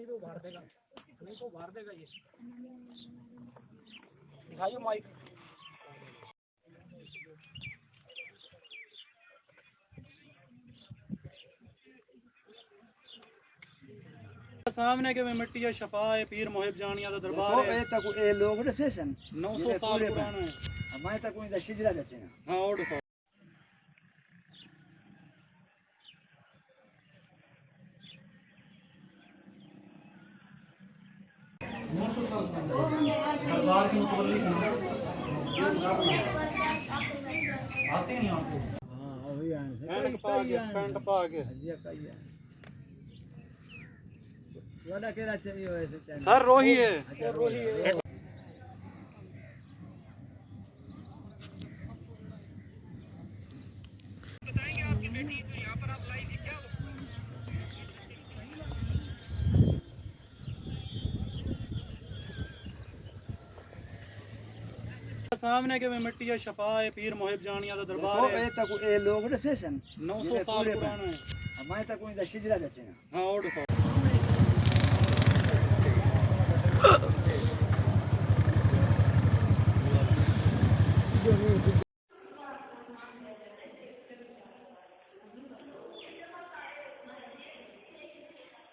नहीं तो उभार देगा, नहीं तो उभार देगा ये। दिखाइए माइक। सामने के में मिट्टी है, शफा है, पीर मोहिब जानिया दा दरबार है। ए तक ए लोग दसे सन 900 साल पुराना है। हमारे तक कोई दा शिजरा दसे ना। हाँ और देखो दरबार के मुतवल्ली आते नहीं आपको। हां वही आए पैंट पा के ये कई है वाला केरा चाहिए वैसे चाहिए सर रोही है। अच्छा रोही है। बताएंगे आपकी बेटी जो यहाँ पर आप लाई थी क्या सामने के में मिट्टी है, शफा है, पीर मोहिब जानिया दा दरबार है। ए तक ए लोग दसे सन 900 साल पुराना है। हमारे तक कोई दा शिजरा दसे ना। हाँ और देखो